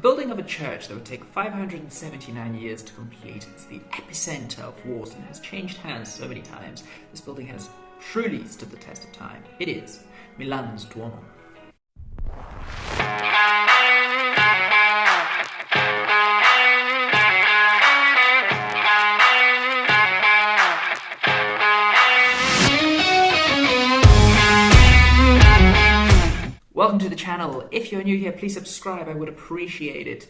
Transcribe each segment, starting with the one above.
building of a church that would take 579 years to complete is the epicenter of wars and has changed hands so many times. This building has truly stood the test of time. It is Milan's Duomo. Welcome to the channel. If you're new here, please subscribe. I would appreciate it.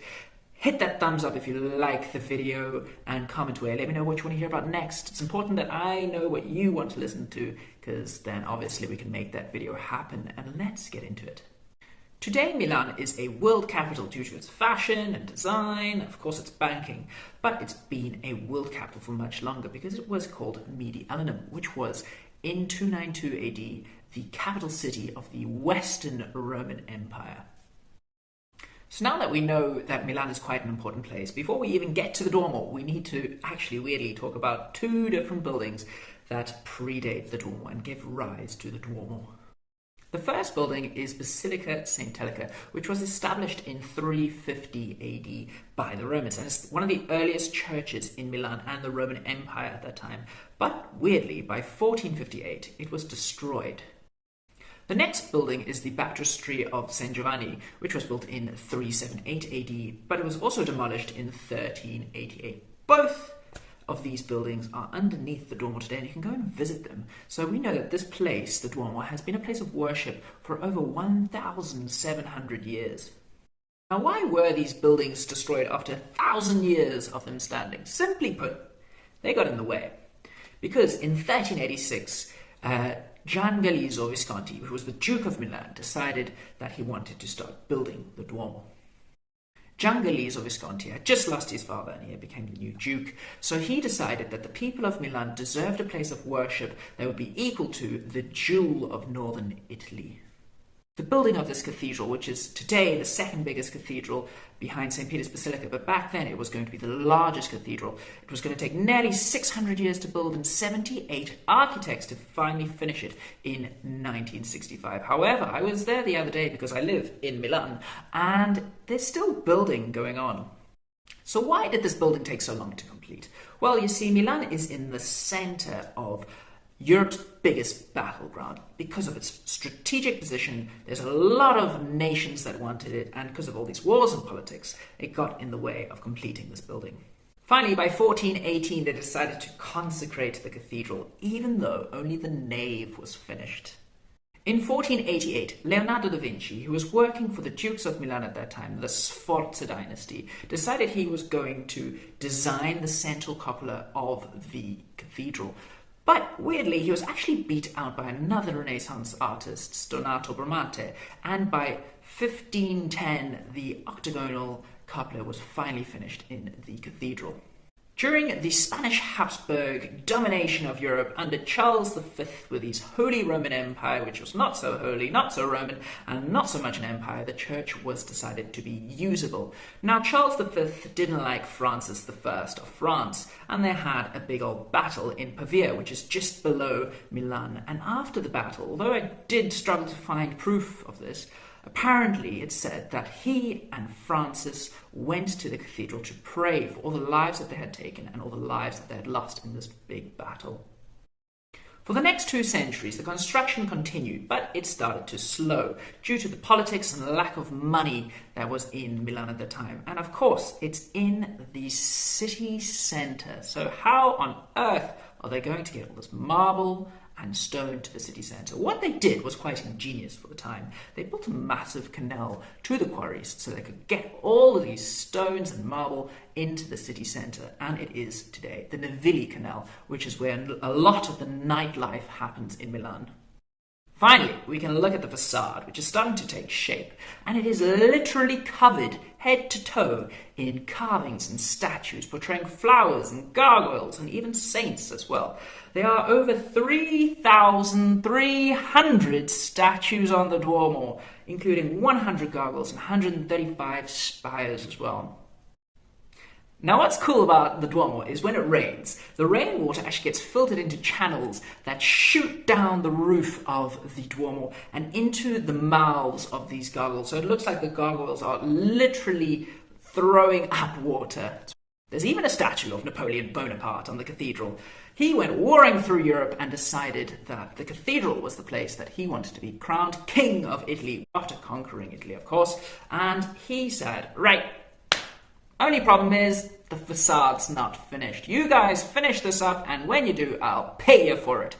Hit that thumbs up if you like the video and comment away. Let me know what you want to hear about next. It's important that I know what you want to listen to, because then obviously we can make that video happen. And let's get into it. Today, Milan is a world capital due to its fashion and design, of course its banking, but it's been a world capital for much longer because it was called Medialanum, which was in 292 AD the capital city of the Western Roman Empire. So now that we know that Milan is quite an important place, before we even get to the Duomo, we need to actually weirdly talk about two different buildings that predate the Duomo and give rise to the Duomo. The first building is Basilica St. Tellica, which was established in 350 AD by the Romans, and it's one of the earliest churches in Milan and the Roman Empire at that time. But weirdly, by 1458, it was destroyed. The next building is the Baptistry of St. Giovanni, which was built in 378 AD, but it was also demolished in 1388. Both of these buildings are underneath the Duomo today, and you can go and visit them. So we know that this place, the Duomo, has been a place of worship for over 1,700 years. Now, why were these buildings destroyed after 1,000 years of them standing? Simply put, they got in the way. Because in 1386, Gian Galeazzo Visconti, who was the Duke of Milan, decided that he wanted to start building the Duomo. Gian Galeazzo Visconti had just lost his father and he became the new Duke, so he decided that the people of Milan deserved a place of worship that would be equal to the jewel of northern Italy. The building of this cathedral, which is today the second biggest cathedral behind St. Peter's Basilica, but back then it was going to be the largest cathedral. It was going to take nearly 600 years to build and 78 architects to finally finish it in 1965. However, I was there the other day because I live in Milan and there's still building going on. So why did this building take so long to complete? Well, you see, Milan is in the center of Europe's biggest battleground. Because of its strategic position, there's a lot of nations that wanted it, and because of all these wars and politics, it got in the way of completing this building. Finally, by 1418, they decided to consecrate the cathedral, even though only the nave was finished. In 1488, Leonardo da Vinci, who was working for the Dukes of Milan at that time, the Sforza dynasty, decided he was going to design the central cupola of the cathedral. But weirdly, he was actually beat out by another Renaissance artist, Donato Bramante, and by 1510, the octagonal cupola was finally finished in the cathedral. During the Spanish Habsburg domination of Europe under Charles V with his Holy Roman Empire, which was not so holy, not so Roman, and not so much an empire, the church was decided to be usable. Now, Charles V didn't like Francis I of France, and they had a big old battle in Pavia, which is just below Milan. And after the battle, although I did struggle to find proof of this, apparently it's said that he and Francis went to the cathedral to pray for all the lives that they had taken and all the lives that they had lost in this big battle. For the next 2 centuries, the construction continued, but it started to slow due to the politics and lack of money that was in Milan at the time. And of course, it's in the city centre. So how on earth are they going to get all this marble and stone to the city centre? What they did was quite ingenious for the time. They built a massive canal to the quarries so they could get all of these stones and marble into the city centre, and it is today the Navili Canal, which is where a lot of the nightlife happens in Milan. Finally, we can look at the facade, which is starting to take shape, and it is literally covered head to toe in carvings and statues portraying flowers and gargoyles and even saints as well. There are over 3,300 statues on the Duomo, including 100 gargoyles and 135 spires as well. Now what's cool about the Duomo is when it rains, the rainwater actually gets filtered into channels that shoot down the roof of the Duomo and into the mouths of these gargoyles. So it looks like the gargoyles are literally throwing up water. There's even a statue of Napoleon Bonaparte on the cathedral. He went warring through Europe and decided that the cathedral was the place that he wanted to be crowned king of Italy, after conquering Italy, of course. And he said, right, only problem is the facade's not finished. You guys finish this up, and when you do, I'll pay you for it.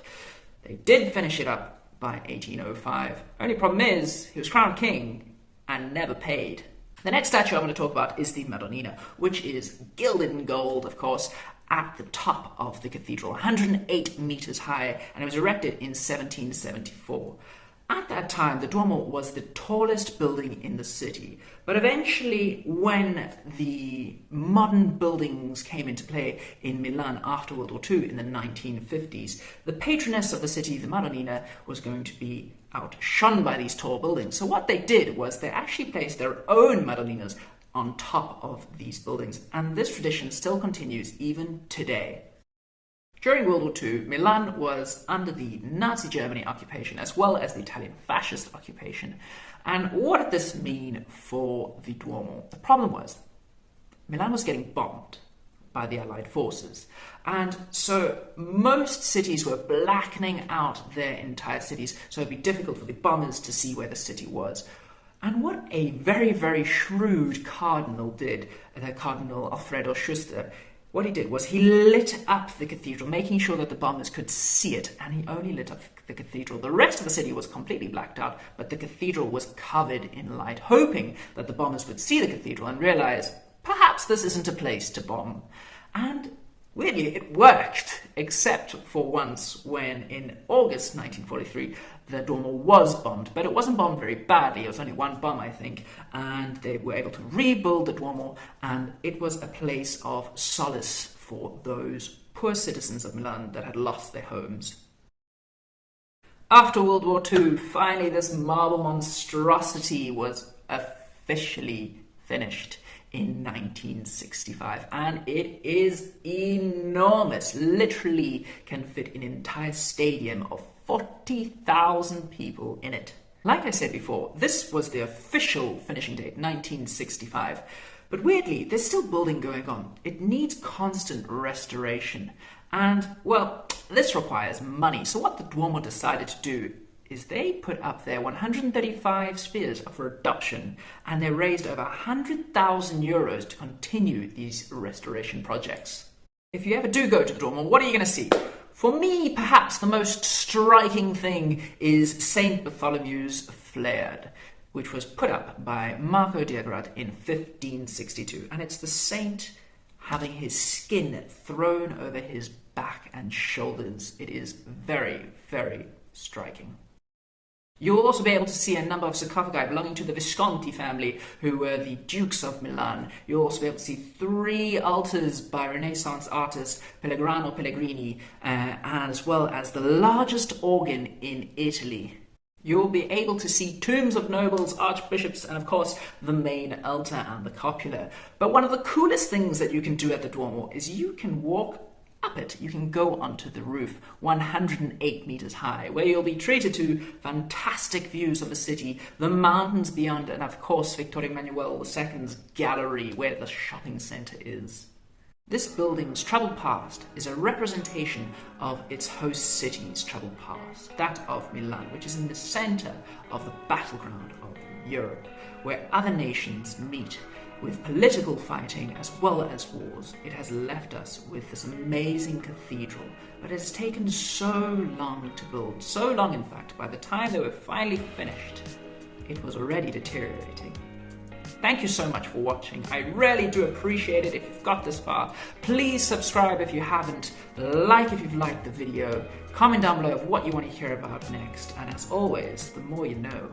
They did finish it up by 1805. Only problem is he was crowned king and never paid. The next statue I'm going to talk about is the Madonnina, which is gilded in gold, of course, at the top of the cathedral, 108 meters high, and it was erected in 1774. At that time, the Duomo was the tallest building in the city, but eventually when the modern buildings came into play in Milan after World War II in the 1950s, the patroness of the city, the Madonnina, was going to be outshone by these tall buildings. So what they did was they actually placed their own Madonninas on top of these buildings, and this tradition still continues even today. During World War II, Milan was under the Nazi Germany occupation as well as the Italian fascist occupation. And what did this mean for the Duomo? The problem was Milan was getting bombed by the Allied forces. And so most cities were blackening out their entire cities, so it'd be difficult for the bombers to see where the city was. And what a very, very shrewd cardinal did, the Cardinal Alfredo Schuster, what he did was he lit up the cathedral, making sure that the bombers could see it, and he only lit up the cathedral. The rest of the city was completely blacked out, but the cathedral was covered in light, hoping that the bombers would see the cathedral and realize, perhaps this isn't a place to bomb. And weirdly, it worked, except for once when in August 1943, the Duomo was bombed, but it wasn't bombed very badly. It was only one bomb, I think, and they were able to rebuild the Duomo, and it was a place of solace for those poor citizens of Milan that had lost their homes. After World War II, finally this marble monstrosity was officially finished in 1965, and it is enormous. Literally can fit an entire stadium of 40,000 people in it. Like I said before, this was the official finishing date, 1965. But weirdly, there's still building going on. It needs constant restoration. And, well, this requires money. So what the Duomo decided to do is they put up their 135 spears for adoption, and they raised over 100,000 euros to continue these restoration projects. If you ever do go to the Duomo, what are you going to see? For me, perhaps the most striking thing is St. Bartholomew's Flared, which was put up by Marco Diagrad in 1562. And it's the saint having his skin thrown over his back and shoulders. It is very, very striking. You'll also be able to see a number of sarcophagi belonging to the Visconti family, who were the Dukes of Milan. You'll also be able to see 3 altars by Renaissance artist Pellegrino Pellegrini, as well as the largest organ in Italy. You'll be able to see tombs of nobles, archbishops, and of course the main altar and the copula. But one of the coolest things that you can do at the Duomo is you can walk up it. You can go onto the roof, 108 meters high, where you'll be treated to fantastic views of the city, the mountains beyond, and of course Victor Emmanuel II's gallery, where the shopping center is. This building's troubled past is a representation of its host city's troubled past, that of Milan, which is in the center of the battleground of Europe, where other nations meet with political fighting as well as wars. It has left us with this amazing cathedral, but it has taken so long to build. So long, in fact, by the time they were finally finished, it was already deteriorating. Thank you so much for watching. I really do appreciate it if you've got this far. Please subscribe if you haven't, like if you've liked the video, comment down below of what you want to hear about next, and as always, the more you know.